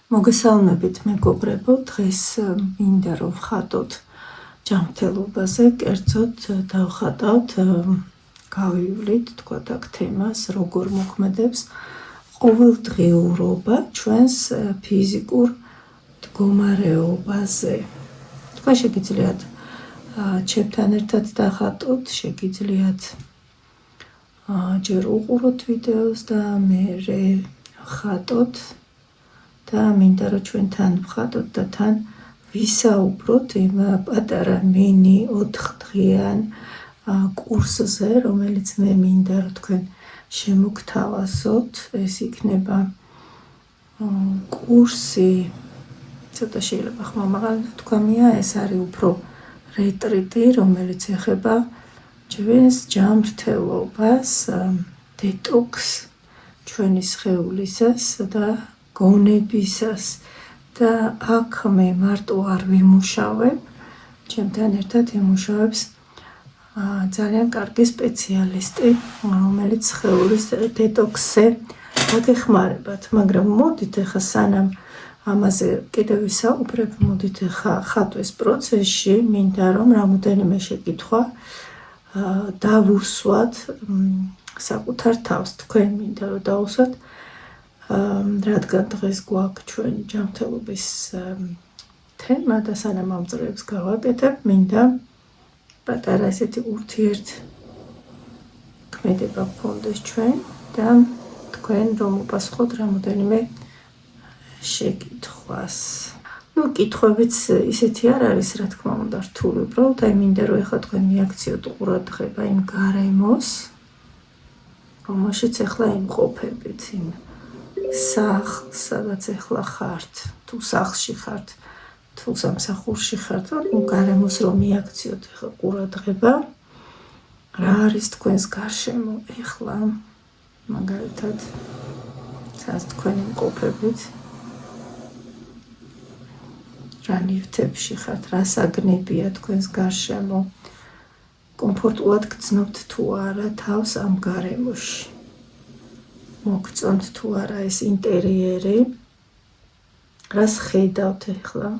მოგესალმებით მეგობრებო, დღეს მინდა რომ ვხატოთ ჯანმრთელობაზე, კერძოდ დავხატავთ, გავივლით თქვათ აქ თემას, როგორ მოქმედებს ყოველდღიურობა ჩვენს ფიზიკურ მდგომარეობაზე. თქვენ შეგიძლიათ ჩემთან ერთად დახატოთ, შეგიძლიათ ჯერ უყუროთ ვიდეოს და მერე ხატოთ. და მინდა რომ ჩვენ თან ვხატოთ და თან ვისაუბროთ იმ პატარა მინი 4-დღიან კურსზე, რომელიც მე მინდა რომ თქვენ შემოგთავაზოთ. ეს იქნება კურსი, ცოტა შეიძლება ხმამაღალი თქვამია, ეს არის უფრო რეტრიტი, რომელიც ეხება ჩვენს ჯანმრთელობას, დეტოქს ჩვენი სხეულისას და გონებისას. და აქ მე მარტო არ ვიმუშავებ, ჩემთან ერთად იმუშავებს ძალიან კარგი სპეციალისტი, რომელიც სხეულის დეტოქსზე გაგეხმარებათ. მაგრამ მოდით ახლა სანამ ამაზე კიდევ ვისაუბრებ, მოდით ახლა ხატვის პროცესში მინდა რომ რამოდენიმე შეკითხვა დავუსვათ საკუთარ თავს. თქვენ მინდა რომ დავუსვათ, რადგან დღეს გვაქვს ჩვენი ჯანმრთელობის თემა და სანამ ამ წრეებს გავაკეთებ, მინდა პატარა ესეთი ურთიერთქმედება გქონდეს ჩვენ და თქვენ რომ უპასუხოთ რამოდენიმე შეკითხვას. კითხვებიც ისეთი არ არის, რა თქმა უნდა, რთული, უბრალოდ აი მინდა რომ ეხლა თქვენ მიაქციოთ ყურადღება იმ გარემოს, რომელშიც ეხლა იმყოფებით, იმ სახლს, სადაც ეხლა ხართ, თუ სახლში ხართ, თუ სამსახურში ხართ, იმ გარემოს რომ მიაქციოთ ეხლა ყურადღება, რა არის თქვენს გარშემო ეხლა, მაგალითად, სადაც თქვენ იმყოფებით, რა ნივთებში ხართ, რა საგნებია თქვენს გარშემო, კომფორტულად გრძნობთ თუ არა თავს ამ გარემოში, მოგწონთ თუ არა ეს ინტერიერი, რას ხედავთ ეხლა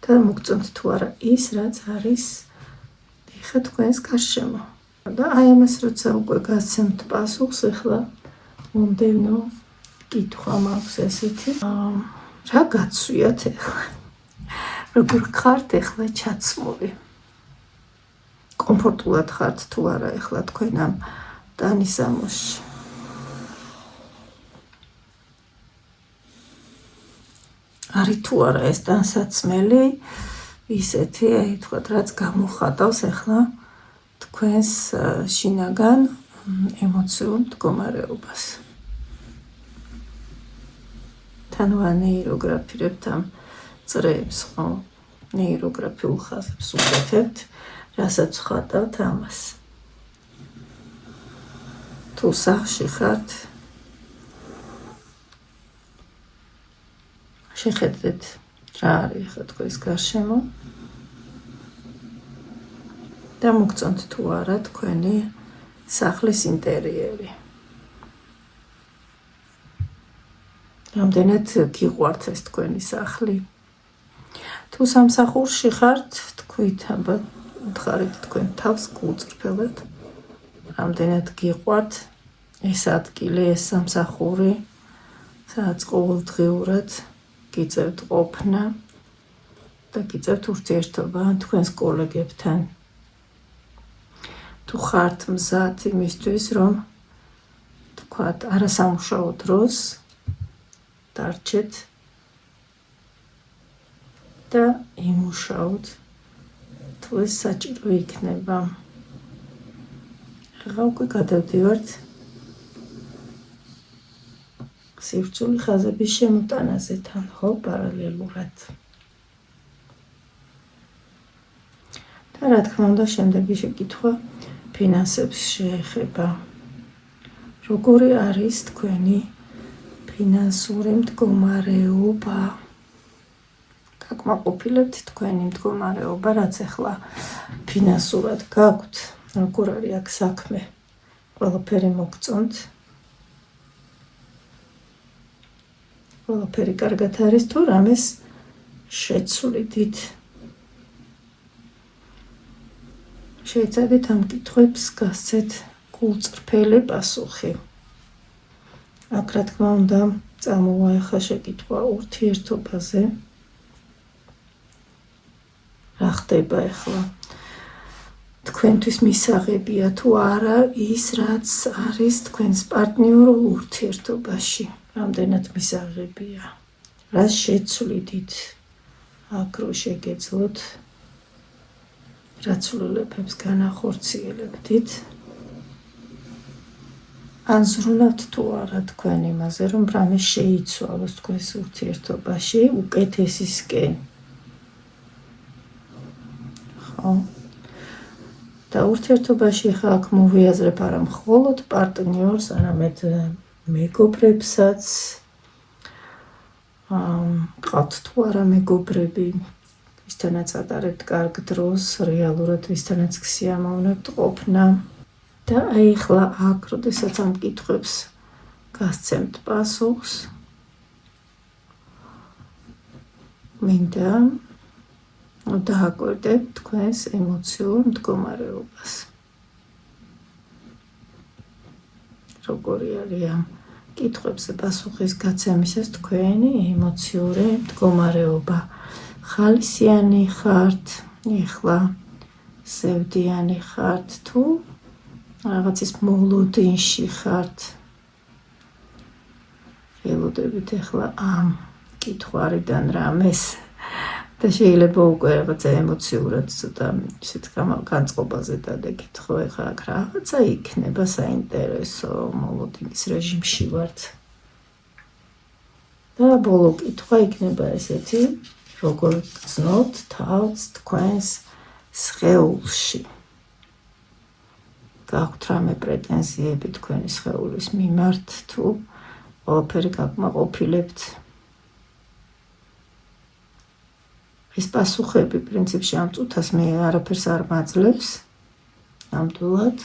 და მოგწონთ თუ არა ის, რაც არის ეხლა თქვენს გარშემო. და აი ამას როცა უკვე გასცემთ პასუხს, ეხლა მომდევნო კითხვა მაქვს ესეთი, რა გაცვიათ ეხლა, როგორ ხართ ეხლა ჩაცმული, კომფორტულად ხართ თუ არა ეხლა თქვენ ამ ტანისამოსში. არის თუ არა ეს ტანსაცმელი ისეთი, აი თქვათ, რაც გამოხატავს ეხლა თქვენს შინაგან ემოციურ მდგომარეობას. თან ვანეიროგრაფირებთ ამ წრეებს, ხო? ნეიროგრაფიულ ხაზებს ვუკეთებთ, რასაც ვხატავთ ამას. თუ სახლში ხართ, შეხედეთ რა არის ახლა თქვენს გარშემო და მოგწონთ თუ არა თქვენი სახლის ინტერიერი. რამდენად გიყვართ ეს თქვენი სახლი. თუ სამსახურში ხართ, თქვით, აბა უთხარით თქვენ თავს გუწრფელად, რამდენად გიყვართ ეს ადგილი, ეს სამსახური, სადაც ყოველდღიურად გიწევთ ყოფნა და გიწევთ ურთიერთობა თქვენს კოლეგებთან. თუ ხართ მზად იმისთვის, რომ თქვათ, არასამუშაო დროს დარჩეთ და იმუშაოთ, თუ ეს საჭირო იქნება. ახლა უკვე გადავდივართ სივრცული ხაზების შემოტანაზე თან, ხო, პარალელურად. და რა თქმა უნდა, შემდეგი შეკითხვა ფინანსებს შეეხება. როგორი არის თქვენი ფინანსური მდგომარეობა? გაკმაყოფილებთ თქვენი მდგომარეობა, რაც ახლა ფინანსურად გაქვთ, როგორ არის აქ საქმე? ყველაფერი მოგწონთ? ყველაფერი კარგად არის თუ რამეს შეცვლიდით. შეეცადეთ ამ კითხვებს გასცეთ გულწრფელი პასუხი. აქ რა თქმა უნდა წამოვა ახლა შეკითხვა ურთიერთობაზე. რა ხდება ახლა? თქვენთვის მისაღებია თუ არა ის, რაც არის თქვენს პარტნიორ ურთიერთობაში? რამდენად მისაღებია? რას შეცვლიდით? აქ რო შეგეძლოთ რა ცვლილებებს განახორციელებდით? ან ზრუნავთ თუ არა თქვენ იმაზე, რომ რამე შეიცვალოს თქვენს ურთიერთობაში უკეთესისკენ? ხო? და ურთიერთობაში ხა აქ მოვიაზრებ არა მხოლოდ პარტნიორს, არამედ მეგობრებსაც. ყავთ თუ არა მეგობრები, ვისთანაც ატარებთ კარგ დროს, რეალურად ვისთანაც გსიამოვნებთ ყოფნა. და აი ახლა აქ, როდესაც ამ კითხვებს გასცემთ პასუხს, მინდა დააკვირდეთ თქვენს ემოციურ მდგომარეობას. როგორი არის ამ კითხვებზე პასუხის გაცემისას თქვენი ემოციური მდგომარეობა? ხალისიანი ხართ, ეხლა სევდიანი ხართ თუ რაღაცის მოლოდინში ხართ? ველოდებით ეხლა ამ კითხვარიდან რამეს და შეიძლება უკვე რაღაცა ემოციურად ცოტა ისეთ განწყობაზე დაგეკითხო, ეხლა აქ რაღაცა იქნება საინტერესო, მოლოდინის რეჟიმში ვართ. და ბოლო კითხვა იქნება ესეთი, როგორ გრძნობთ თავს თქვენს სხეულში? გაქვთ რამე პრეტენზიები თქვენი სხეულის მიმართ თუ ყველაფერი გაკმაყოფილებთ? ეს პასუხები პრინციპში ამ წუთას მე არაფერს არ მაძლევს ნამდვილად,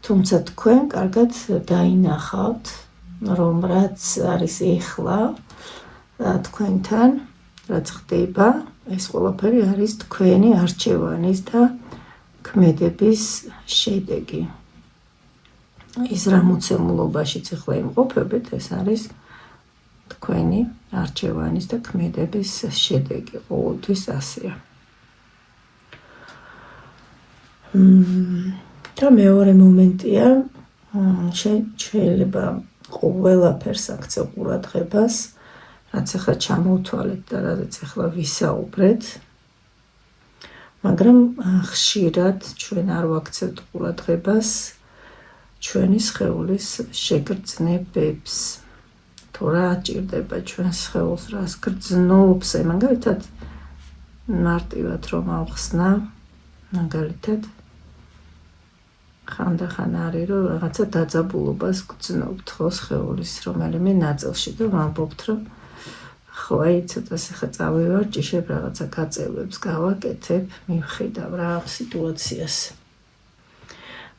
თუმცა თქვენ კარგად დაინახავთ, რომ რაც არის ეხლა თქვენთან, რაც ხდება, ეს ყველაფერი არის თქვენი არჩევანის და ქმედების შედეგი. ის რა მოცემულობაშიც ახლა იმყოფებით, ეს არის თქვენი არჩევანის და ქმედების შედეგი. ყოველთვის ასეა. და მეორე მომენტია, შეიძლება ყველაფერს აქცევ ყურადღებას, რაც ახლა ჩამოვთვალეთ და რადგან ახლა ვისაუბრეთ, მაგრამ ხშირად ჩვენ არ ვაქცევთ ყურადღებას ჩვენი სხეულის შეგრძნებებს. თუ რა ჭირდება ჩვენს სხეულს, რას გრძნობს, მაგალითად მარტივად რომ ავხსნა, მაგალითად ხანდახან არის რომ რაღაცა დაძაბულობას გრძნობთ ხო სხეულის რომელიმე ნაწილში და ვამბობთ რომ ხო აი ცოტას ახლა წავივარ ჭიშებ რაღაცა გაწევებს გავაკეთებ, მივხედავ რა სიტუაციას.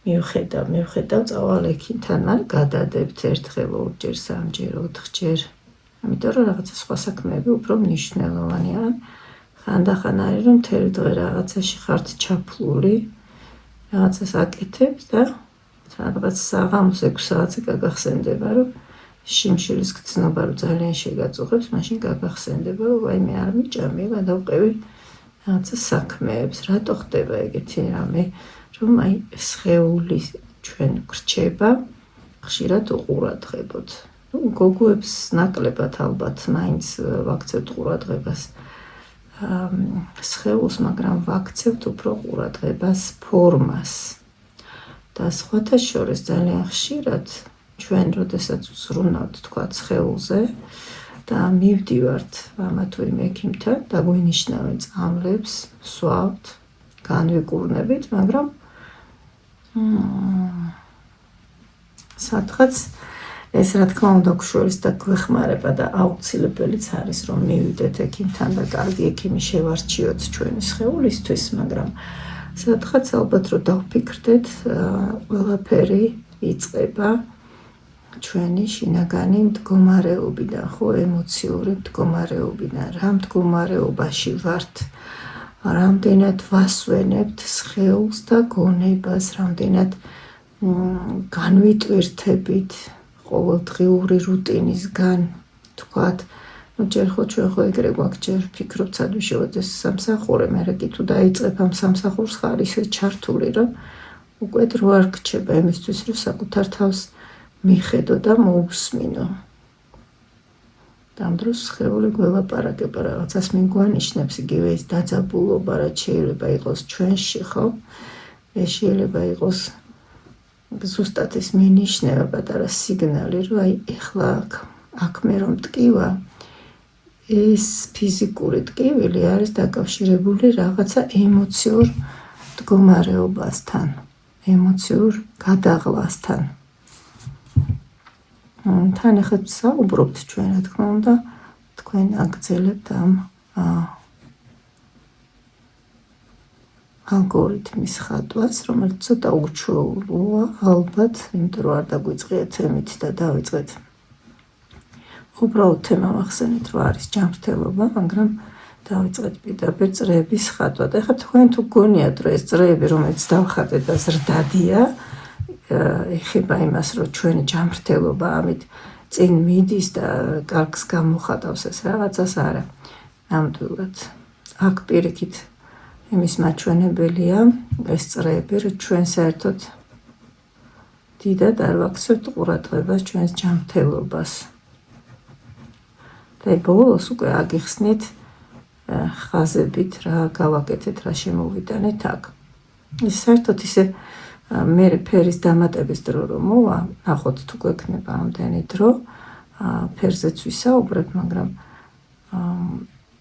მივხედავ წავალ ექიმთან, ან გადადებთ ერთხელ, ორჯერ, სამჯერ, 4ჯერ. ამიტომ რომ რაღაცა სხვა საქმეები უფრო მნიშვნელოვანი არა. ხანდახან არის რომ მთელი დღე რაღაცაში ხართ ჩაფლული, რაღაცას აკეთებთ და სადღაც საღამოს 6 საათზე გაგახსენდება რომ შიმშილის გრძნობა რომ ძალიან შეგაწუხებს, მაშინ გაგახსენდება რომ აი მე არ მიჭამე, გადავყევი რაღაცა საქმეებს. რატო ხდება ეგეთი რამე? რომ აი სხეული ჩვენ გრჩება, ხშირად უყურადღებოთ. გოგოებს ნაკლებად ალბათ მაინც ვაქცევთ ყურადღებას სხეულს, მაგრამ ვაქცევთ უფრო ყურადღებას ფორმას. და სხვათა შორის ძალიან ხშირად ჩვენ როდესაც ვზრუნავთ თქვათ სხეულზე და მივდივართ ამა თუ იმ ექიმთან, დაგვინიშნავენ წამლებს, ვსვავთ, განვიკურნებით, მაგრამ სადღაც ეს რა თქმა უნდა გვშორის და გვეხმარება და აუცილებელიც არის რომ მივიდეთ ექიმთან და კარგი ექიმი შევარჩიოთ ჩვენი სხეულისთვის, მაგრამ სადღაც ალბათ რომ დავფიქრდეთ, ყველაფერი იწყება ჩვენი შინაგანი მდგომარეობიდან, ხო, ემოციური მდგომარეობიდან, რა მდგომარეობაში ვართ, რამდენად ვასვენებთ სხეულს და გონებას, რამდენად განვიტვირთებით ყოველდღიური რუტინისგან, თქვათ, ჯერ ხო ჩვენ ხო ეგრე გვაქვს, ჯერ ვფიქრობთ სად ვიშოვოთ ეს სამსახური, მერე კი თუ დაიწყებ ამ სამსახურს ხარ ისე ჩართული, რომ უკვე დრო არ გრჩება იმისთვის, რომ საკუთარ თავს მიხედო და მოусმინო. და ამ დროს სხეული გველაპარაკება რაღაცას მიგვანიშნებს, იგივე ის დაძაბულობა, რაც შეიძლება იყოს ჩვენში, ხო? ეს შეიძლება იყოს ზუსტად ეს მინიშნება პატარა სიგნალი, რომ აი ეხლა აქ მე რომ მტკივა, ეს ფიზიკური ტკივილი არის დაკავშირებული რაღაცა ემოციურ მდგომარეობასთან, ემოციურ გადაღლასთან. თან ახლა საუბრობთ ჩვენ, რა თქმა უნდა, თქვენ აგრძელებთ ამ ალგორითმის ხატვას, რომელიც ცოტა უჩვეულოა, ალბათ, იმიტომ რომ არ დაგვიწყია თემით და დავიწყეთ. უბრალოდ თემა მახსენეთ, რომ არის ჯანმრთელობა, მაგრამ დავიწყეთ პირდაპირ წრეების ხატვა. და ახლა თქვენ თუ გონიათ, რომ ეს წრეები, რომელიც დავხატეთ და ზრდადია, ეხება იმას, რომ ჩვენი ჯანმრთელობა ამით წინ მიდის და კარგს გამოხატავს ეს რაღაცას, არა. ნამდვილად. აქ პირიქით იმის მაჩვენებელია ეს წრეები, რომ ჩვენ საერთოდ დიდად არ ვაქცევთ ყურადღებას ჩვენს ჯანმრთელობას. და ბოლოს უკვე აგიხსნით ხაზებით, რა გავაკეთეთ, რა შემოვიტანეთ აქ. ის საერთოდ ისე მე ფერის დამატების დრო რომ მოვა, ნახოთ თუ გვექნება ამდენი დრო, ფერზეც ვისაუბრებ, მაგრამ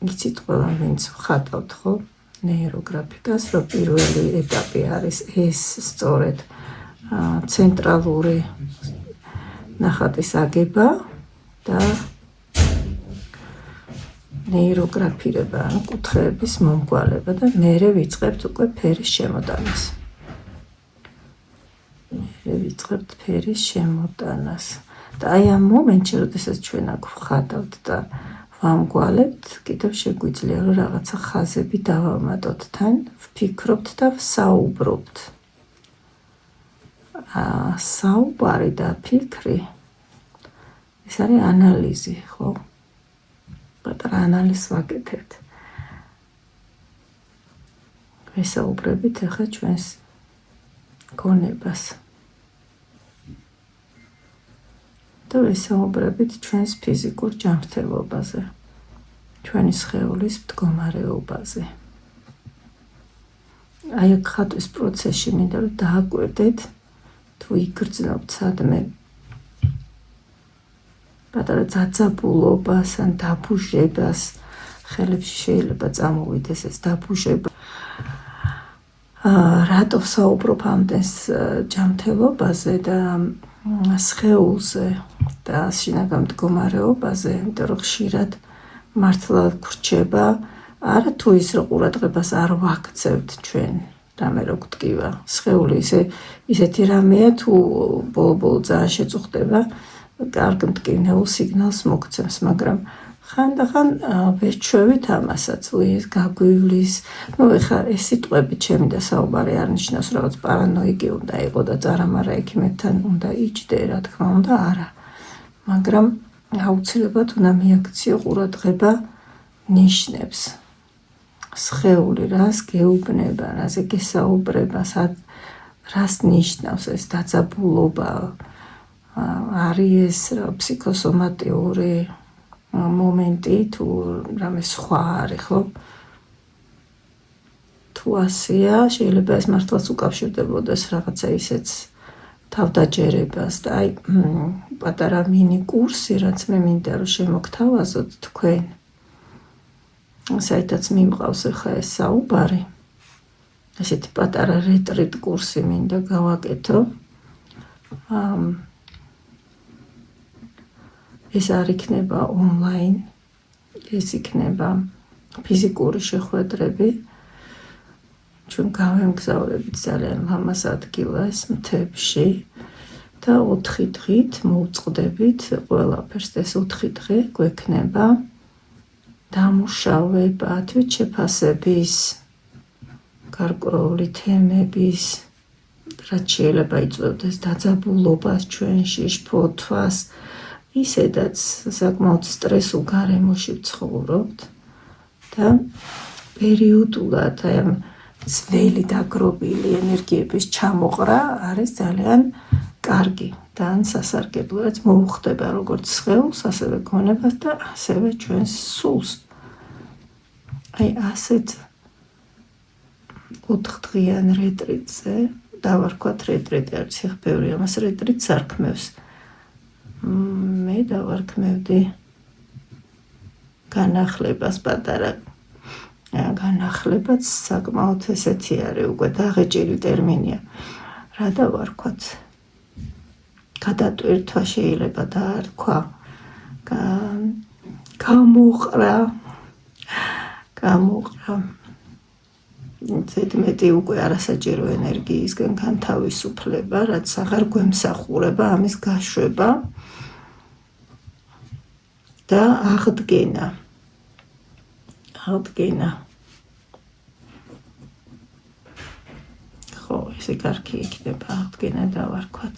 იცით ყველა ვინც ვხატავთ, ხო? ნეიროგრაფიკას, რომ პირველი ეტაპი არის ეს სწორედ ცენტრალური ნახატის აგება და ნეიროგრაფირება, ანუ კუთხეების მომგვალება და მერე ვიწყებთ უკვე ფერის შემოტანას. და აი ამ მომენტში, როდესაც ჩვენ აქ ვხატავთ და ვამგვალებთ, კიდევ შეგვიძლია რომ რაღაცა ხაზები დავამატოთ თან, ვფიქრობთ და ვსაუბრობთ. საუბარი და ფიქრი ეს არის ანალიზი, ხო? პატარა ანალიზს ვაკეთებთ. ვესაუბრებით ახლა ჩვენს გონებას. და ვესაუბრებით ჩვენს ფიზიკურ ჯანმრთელობაზე, ჩვენი სხეულის მდგომარეობაზე. აი აქ ხატვის პროცესში მინდა რომ დააკვირდეთ, თუ იგრძნობთ სადმე პატარა ძაძაბულობას ან დაბუჟებას, ხელებში შეიძლება წამოვიდეს ეს დაბუჟება. რატო ვსაუბრობ ამდენს ჯანმრთელობაზე და სხეულზე და შინაგან მდგომარეობაზე, იმიტომ რომ ხშირად მართლა გრჩება, არა თუ ის რომ ყურადღებას არ ვაქცევთ ჩვენ, რამე რო გვტკივა. სხეული ისეთი რამეა, თუ ბოლო-ბოლო ძალიან შეწუხდება, კარგ მტკივნეულ სიგნალს მოგცემს, მაგრამ ხანდახან ვერ ჩვევით ამასაც, ის გაგვივლის. ეხლა ეს სიტყვები ჩემი და საუბარი არ ნიშნავს, რაღაც პარანოიკი უნდა იყო და წარამარა ექიმებთან უნდა იჯდე, რა თქმა უნდა, არა. მაგრამ აუცილებლად უნდა მიაქციო ყურადღება ნიშნებს. სხეული რას გეუბნება, რაზე გესაუბრება, რას ნიშნავს ეს დაძაბულობა, არის ეს ფსიქოსომატიური მომენტი თუ რამე სხვა არის, ხო? თუ ასეა, შეიძლება ეს მართლაც უკავშირდებოდეს რაღაცა ისეც თავდაჯერებას და აი პატარა მინი კურსი, რაც მე მინდა რომ შემოგთავაზოთ თქვენ, საერთოდ მიმყავს ახლა ეს საუბარი, ესეთი პატარა რეტრიტ კურსი მინდა გავაკეთო. ეს არ იქნება ონლაინ, ეს იქნება ფიზიკური შეხვედრები. ჩვენ გავემგზავრებით ძალიან ლამაზ ადგილას მთებში, და 4 დღით მოვწყდებით ყველაფერს. ეს 4 დღე გვექნება დამუშავება თვით შეფასების, გარკვეული თემების, რაც შეიძლება იწვევდეს დაძაბულობას ჩვენში, შფოთვას, ისედაც საკმაოდ სტრესულ გარემოში ვცხოვრობთ და პერიოდულად ამ ძველი დაგრობილი ენერგიების ჩამოყრა არის ძალიან კარგი და სასარგებლო, რაც მოუხდება როგორც სხეულს, ასევე გონებას და ასევე ჩვენს სულს. აი ასეთ 4 დღიან რეტრიტზე, დავარქვათ რეტრიტი, არც ხ ბევრი ამას რეტრიტს არქმევს. მე დავარქმევდი განახლებას პატარა განახლებაც საკმაოდ ესეთი არის, უკვე დაღეჭილი ტერმინია. რა დავარქვათ? გადატვირთვა შეიძლება დაარქვა, გამოყრა ზედმეტი უკვე არასაჭირო ენერგიისგან განთავისუფლება, რაც აღარ გვემსახურება, ამის გაშვება და აღდგენა. ხო, ესე კარგი იქნება, აღდგენა დავარქვათ.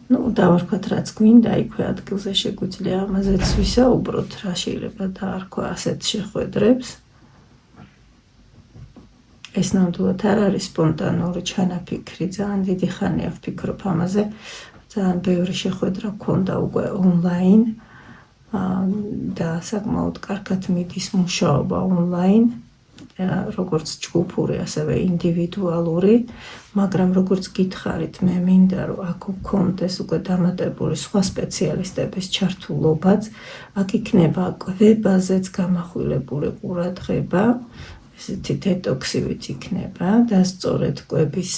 დავარქვათ რაც გვინდა, იქვე ადგილზე შეგვიძლია ამაზეც ვისაუბროთ, რა შეიძლება დაარქვა ასეთ შეხვედრებს. ეს ნამდვილად არ არის სპონტანური ჩანაფიქრი, ძალიან დიდი ხანია ვფიქრობ ამაზე, ძალიან ბევრი შეხვედრა გქონდა უკვე ონლაინ და საკმაოდ კარგად მიდის მუშაობა ონლაინ, როგორც ჯგუფური, ასევე ინდივიდუალური, მაგრამ როგორც გითხარით, მე მინდა რომ აქ გქონდეს უკვე დამატებული სხვა სპეციალისტების ჩართულობაც, აქ იქნება კვებაზეც გამახვილებული ყურადღება, ესეთი დეტოქსივით იქნება და სწორედ კვების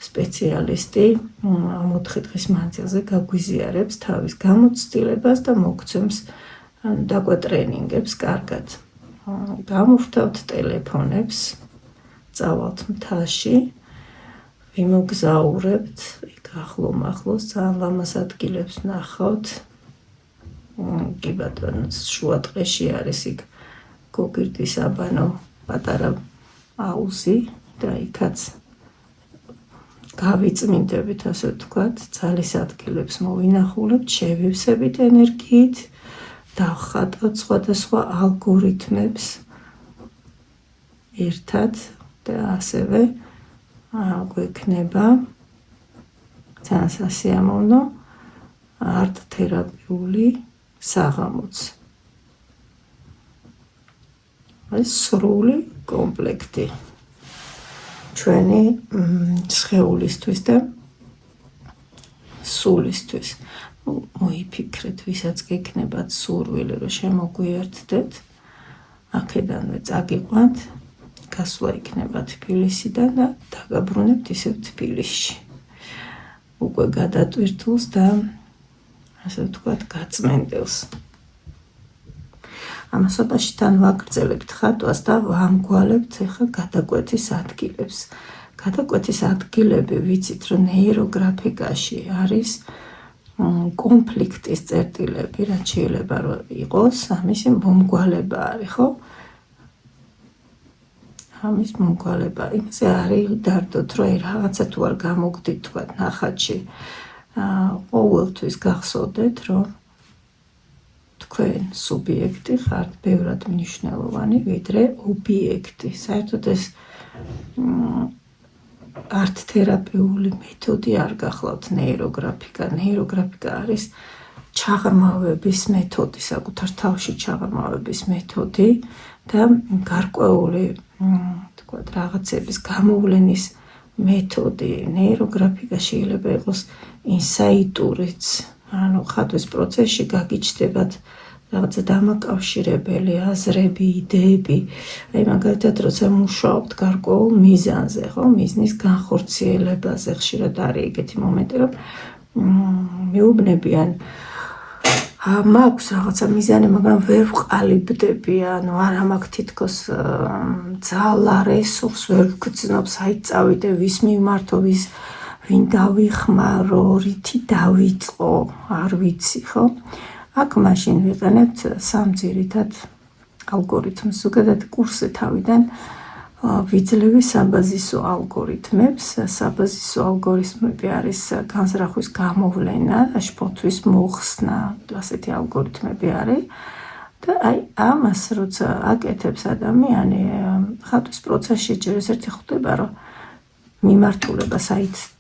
სპეციალისტი ამ 4 დღის მანძილზე გაგვიზიარებს თავის გამოცდილებას და მოგცემს დაგვატრენინგებს კარგად. გამოვთავთ ტელეფონებს, წავალთ მთაში, ვიმოგზაურებთ, იქ ახლო-მახლოს ძალიან ლამაზ ადგილებს ნახავთ. კი ბატონო, შუა ტყეში არის იქ გოგირდის აბანო პატარა აუზი და იქაც გავიწმინდებით, ასე ვთქვათ, ძალის ადგილებს მოვინახულებთ, შევივსებით ენერგიით, დავხატავთ სხვადასხვა ალგორითმებს ერთად და ასევე გვექნება ძალიან სასიამოვნო არტ-თერაპიული საღამოც. ეს სრული კომპლექტი ჩვენი სხეულისთვის და სულისთვის. მოიფიქრეთ, ვისაც გექნებათ სურვილი, რომ შემოგვიერთდეთ, აქედანვე წაგიყვანთ, გასვლა იქნება თბილისიდან და დაგაბრუნებთ ისევ თბილისში. უკვე გადატვირთულს და ასე ვთქვათ, გაწმენდელს. ამასობაში თან ვაგრძელებთ ხატვას და ვამგვალებთ ახლა გადაკვეთის ადგილებს. გადაკვეთის ადგილები ვიცით, რომ ნეიროგრაფიკაში არის კონფლიქტის წერტილები, რაც შეიძლება რომ იყოს, ამისი მომგვალება არის, ხო? ამის მომგვალება. იმაზე არის დარდოთ, რომ რაღაცა თუ არ გამოგდით, თქვა ნახატში. ყოველთვის გახსოვდეთ, რომ თქვენ სუბიექტი ხართ ბევრად მნიშვნელოვანი, ვიდრე ობიექტი. საერთოდ ეს არტ-თერაპიული მეთოდი არ გახლავთ ნეიროგრაფიკა. ნეიროგრაფიკა არის ჩაღრმავების მეთოდი, საკუთარ თავში ჩაღრმავების მეთოდი და გარკვეული თქვათ რაღაცების გამოვლენის მეთოდი. ნეიროგრაფიკა შეიძლება იყოს ინსაიტურიც, ანუ ხატვის პროცესში გაგიჩნდებათ რაღაცა დამაკავშირებელი აზრები, იდეები. აი მაგალითად, როცა მუშაობთ გარკვეულ მიზანზე, ხო, მიზნის განხორციელებაზე, ხშირად არის ეგეთი მომენტი, რომ მეუბნებიან, მაქვს რაღაცა მიზანი, მაგრამ ვერ ვყალიბდები, ანუ არა მაქვს თითქოს ძალა, რესურს ვერ ვგრძნობ, საით წავიდე, ვის მიმართო, ვინ დავიხმარო, რითი დავიწყო, არ ვიცი, ხო? აქ მაშინ ვიყენებთ სამ ძირითად ალგორითმს. ზოგადად კურსზე თავიდან ვიძლევი საბაზისო ალგორითმებს. საბაზისო ალგორითმები არის განზრახვის გამოვლენა, შფოთვის მოხსნა, ასეთი ალგორითმები არის. და აი ამას როცა აკეთებს ადამიანი ხატვის პროცესში ჯერ ერთი ხვდება, რომ მიმართულება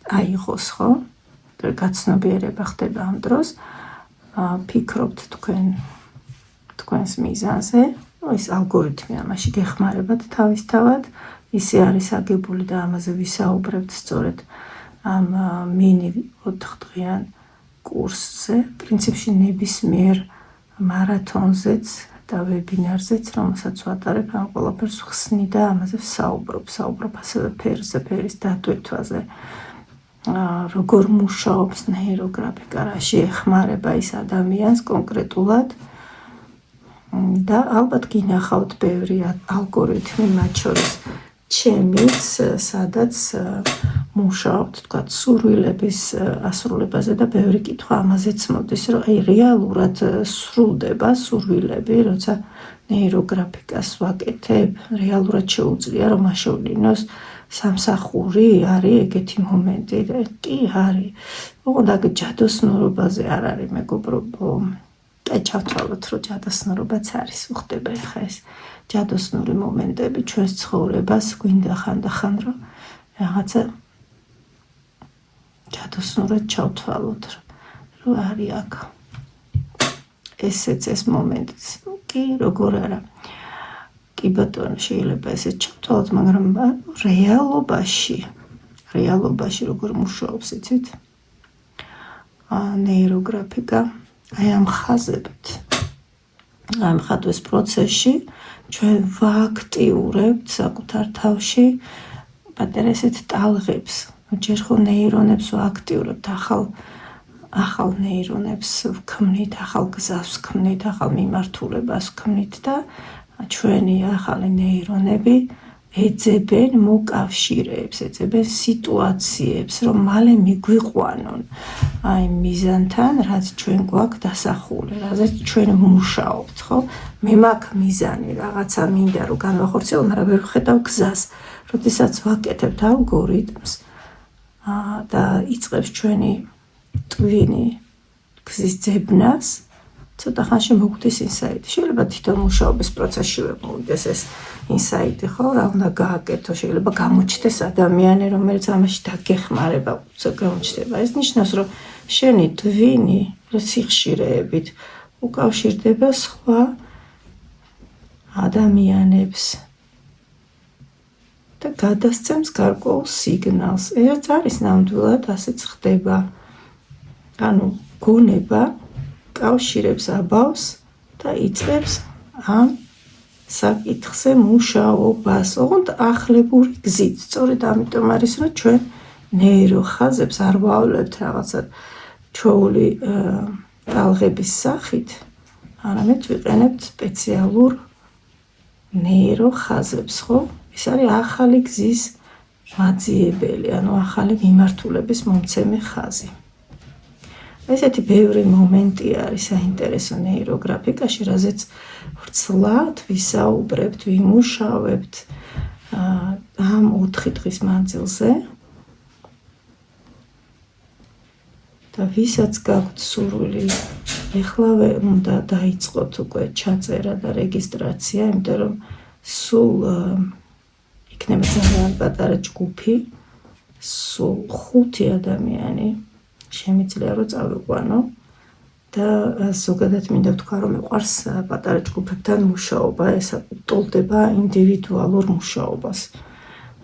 აიღოს, ხო? გაცნობიერება ხდება ამ დროს. ფიქრობთ თქვენს მიზანზე, ეს ალგორითმი ამაში გეხმარებათ თავისთავად, ისე არის აგებული და ამაზე ვისაუბრებთ სწორედ ამ მინი 4 დღიან კურსზე, პრინციპში ნებისმიერ მარათონზეც და ვებინარზეც, რომელსაც ვატარებ, ამ ყველაფერს ვხსნი და ამაზე ვსაუბრობ ასევე ფერის დატვირთვაზე. როგორ მუშაობს ნეიროგრაფიკა, რაში ეხმარება ის ადამიანს კონკრეტულად და ალბათ გინახავთ ბევრი ალგორითმი, მათ შორის ჩემიც, სადაც მუშაობთ თქვა სურვილების ასრულებაზე და ბევრი კითხვა ამაზეც მოდის, რომ აი რეალურად სრულდება სურვილები, როცა ნეიროგრაფიკას ვაკეთებ, რეალურად შეუძლია რომ აშოვლინოს სამსახური, არის ეგეთი მომენტი? კი არის. ოღონდ ჯადოსნურობაზე არ არის, მეგობრებო. აი ჩავთვალოთ, რომ ჯადოსნურობაც არის, უხდება ახლა ეს ჯადოსნური მომენტები ჩვენს ცხოვრებას, გვინდა ხანდახან რომ რაღაცა ჯადოსნურად ჩავთვალოთ, რომ არის აქ ესეც ეს მომენტიც. კი, როგორ არა. კი ბატონო, შეიძლება ესე ჩავთვალოთ, მაგრამ რეალობაში როგორ მუშაობს, იცით? ნეიროგრაფიკა, აი ამ ხაზებით, ამ ხატვის პროცესში ჩვენ ვაქტიურებთ საკუთარ თავში პატარა ესეთ ტალღებს. ჯერ ხო ნეირონებს ვაქტიურებთ, ახალ ნეირონებს ვქმნით, ახალ გზას ვქმნით, ახალ მიმართულებას ვქმნით და ჩვენი ახალი ნეირონები ეძებენ მოკავშირეებს, ეძებენ სიტუაციებს, რომ მალე მიგვიყვანონ აი მიზანთან, რაც ჩვენ გვაქვს დასახული, რაზეც ჩვენ მუშაობთ, ხო? მე მაქვს მიზანი, რაღაცა მინდა რომ განვახორციელო, მაგრამ ვერ ვხედავ გზას. როდესაც ვაკეთებთ ალგორითმს და იწყებს ჩვენი ტვინი გზის ძებნას, ცოტა ხანში მოგვდის ინსაიტი. შეიძლება თვითონ მუშაობის პროცესშივე მოვიდეს ეს ინსაიტი, ხო? რა უნდა გააკეთო, შეიძლება გამოჩნდეს ადამიანი, რომელიც ამაში დაგეხმარება, გამოჩნდება. ეს ნიშნავს, რომ შენი ტვინი სიხშირეებით უკავშირდება სხვა ადამიანებს და გადასცემს გარკვეულ სიგნალს. ეს არის ნამდვილად ასეც ხდება. ანუ გონება კავშირებს აბავს და იწყებს ამ საკითხზე მუშაობას, ოღონდ ახლებური გზით. სწორედ ამიტომ არის, რომ ჩვენ ნეიროხაზებს არ ვავლებთ რაღაცა ჩვეული ტალღების სახით, არამედ ვიყენებთ სპეციალურ ნეიროხაზებს, ხო? ეს არის ახალი გზის მაძიებელი, ანუ ახალი მიმართულების მომცემი ხაზი. ესეთი ბევრი მომენტი არის საინტერესო ნეიროგრაფიკაში, რაზეც ვრცლად ვისაუბრებთ, ვიმუშავებთ ამ 4 დღის მანძილზე. და ვისაც გაქვთ სურვილი, ეხლავე უნდა დაიწყოთ უკვე ჩაწერა და რეგისტრაცია, იმიტომ რომ სულ იქნება ძალიან პატარა ჯგუფი, სულ 5 ადამიანი შემიძლია რომ წავიყვანო და ზოგადად მინდა ვთქვა, რომ მიყვარს პატარა ჯგუფებთან მუშაობა, ეს უტოლდება ინდივიდუალურ მუშაობას.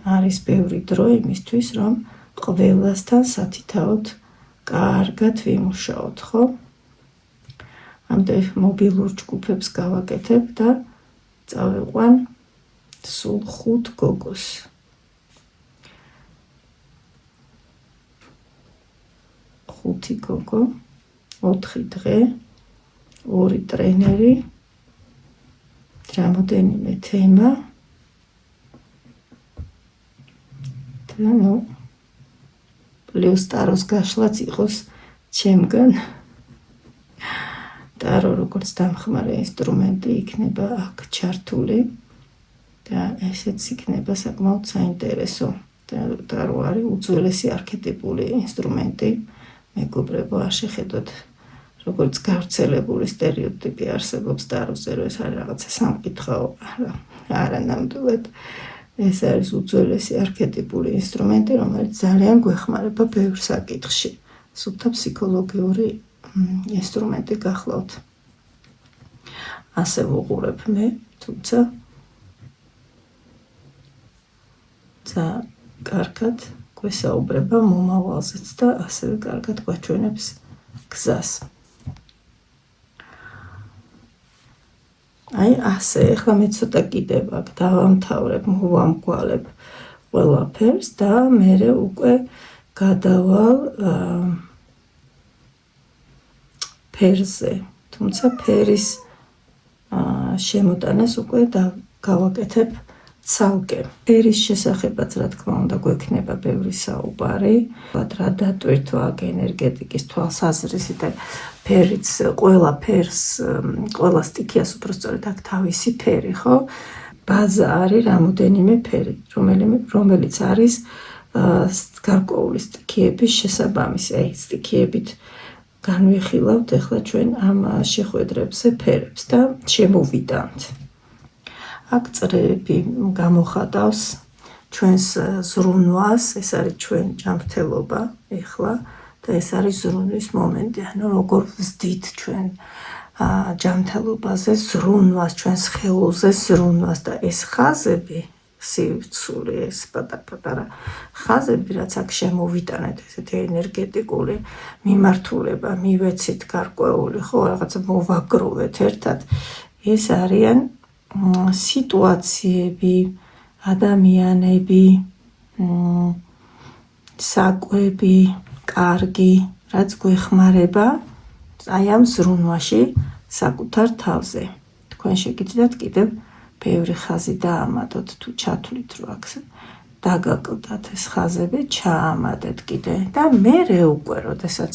არის ბევრი დრო იმისთვის, რომ ყველასთან სათითაოდ კარგად ვიმუშაოთ, ხო? ამდენ მობილურ ჯგუფებს გავაკეთებ და წავიყვან სულ 5 გოგოს. ხუთი გოგო, 4 დღე, 2 ტრენერი, რამოდენიმე თემა და პლუს ტაროს გაშლაც იყოს ჩემგან. ტარო როგორც დამხმარე ინსტრუმენტი იქნება აქ ჩართული და ესეც იქნება საკმაოდ საინტერესო. ტარო არის უძველესი არქეტიპული ინსტრუმენტი. მეგობრებო, არ შეხედოთ როგორც გავრცელებული სტერეოტიპი არსებობს ტაროზე, რომ ეს არის რაღაცა სამკითხაო, არა ნამდვილად. ეს არის უძველესი არქეტიპული ინსტრუმენტი, რომელიც ძალიან გვეხმარება ბევრ საკითხში. სუფთა ფსიქოლოგიური ინსტრუმენტი გახლავთ. ასე ვუყურებ მე, თუმცა კარგად გვესაუბრება მომავალზეც და ასევე კარგად გვაჩვენებს გზას. აი ასე, ახლა მე ცოტა კიდევ აქ დავამთავრებ, მოვამგვალებ ყველაფერს და მერე უკვე გადავალ ფერზე. თუმცა ფერის შემოტანას უკვე გავაკეთებ ცალკე. ფერის შესახებაც რა თქმა უნდა გვექნება ბევრი საუბარი, რა დატვირთვა აქ ენერგეტიკის თვალსაზრისით. ფერიც ყველა ფერს, ყველა სტიქიას უბრალოდ აქ თავისი ფერი, ხო? ბაზა არის რამოდენიმე ფერი, რომელიც არის გარკვეული სტიქიების შესაბამისი. აი, სტიქიებით განვიხილავთ ახლა ჩვენ ამ შეხვედრებზე ფერებს და შემოვიდანთ. აქ წრეები გამოხატავს ჩვენს ზრუნვას, ეს არის ჩვენ ჯანმრთელობა ახლა და ეს არის ზრუნვის მომენტი, ანუ როგორ ვზდით ჩვენ ჯანმრთელობაზე ზრუნვას, ჩვენს სხეულზე ზრუნვას და ეს ხაზები, სივრცული, ეს პატარ-პატარა ხაზები, რაც აქ შემოვიტანეთ, ესეთი ენერგეტიკული მიმართულება, მივეცით გარკვეული, ხო, რაღაცა მოვაგროვეთ ერთად, ეს არიან სიტუაციები, ადამიანები, საკვები, კარგი, რაც გვეხმარება აი ამ ზრუნვაში საკუთარ თავზე. თქვენ შეგიძლიათ კიდევ ბევრი ხაზი დაამატოთ, თუ ჩათვლით, რომ აქ დაგაკლდათ ეს ხაზები, ჩაამატეთ კიდე და მერე უკვე, როდესაც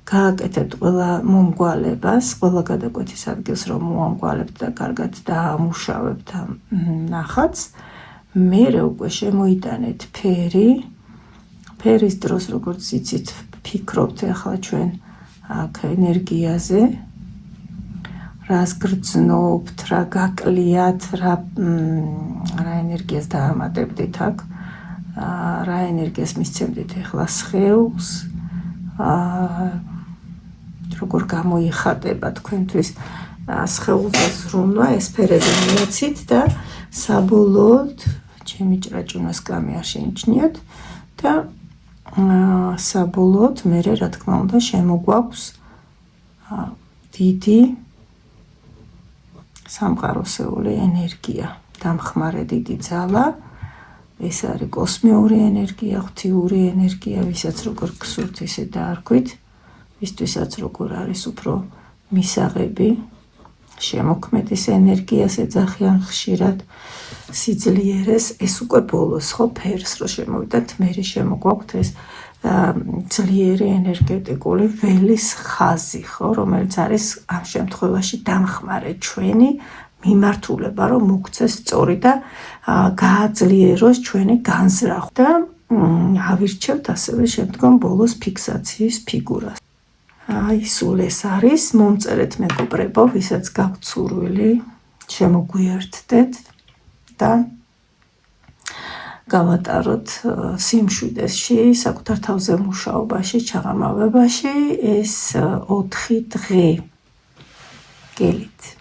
გააკეთებთ ყველა მომგვალებას, ყველა გადაკვეთის ადგილს რომ მოამგვალებთ და კარგად დაამუშავებთ ამ ნახატს, მერე უკვე შემოიტანეთ ფერი. ფერის დროს, როგორც იცით, ფიქრობთ ახლა ჩვენ აქ ენერგიაზე, რას გრძნობთ, რა გაკლიათ, რა ენერგიას დაამატებდით აქ, რა ენერგიას მისცემდით ახლა სხეულს, როგორ გამოიხატება თქვენთვის სხეულზე ზრუნვა, ეს ფერები მიეცით და საბოლოოდ ჩემი ჭრაჭუნას კამი არ შეიმჩნიათ და საბოლოოდ მერე რა თქმა უნდა შემოგვაქვს დიდი სამყაროსეული ენერგია, დამხმარე დიდი ძალა, ეს არის კოსმიური ენერგია, ღვთიური ენერგია, ვისაც როგორ გსურთ ისე დაარქვით, ვისთვისაც როგორ არის უფრო მისაღები, შემოქმედის ენერგიას ეძახიან ხშირად, სიძლიერეს, ეს უკვე ბოლოს ხო ფერს რო შემოვიდათ, მერე შემოგვაქვთ ეს ძლიერი ენერგეტიკული ველის ხაზი, ხო, რომელიც არის ამ შემთხვევაში დამხმარე ჩვენი მიმართულება, რომ მოგცეს სწორი და გააძლიეროს ჩვენი განზრახვა და ავირჩევთ ასევე შემდგომ ბოლოს ფიქსაციის ფიგურას. აი, სულ ეს არის, მომწერეთ მეგობრებო, ვისაც გაქვთ სურვილი, შემოგვიერთდეთ და გავატაროთ სიმშვიდეში, საკუთარ თავზე მუშაობაში, ჩაღრმავებაში ეს 4 დღე. გელით.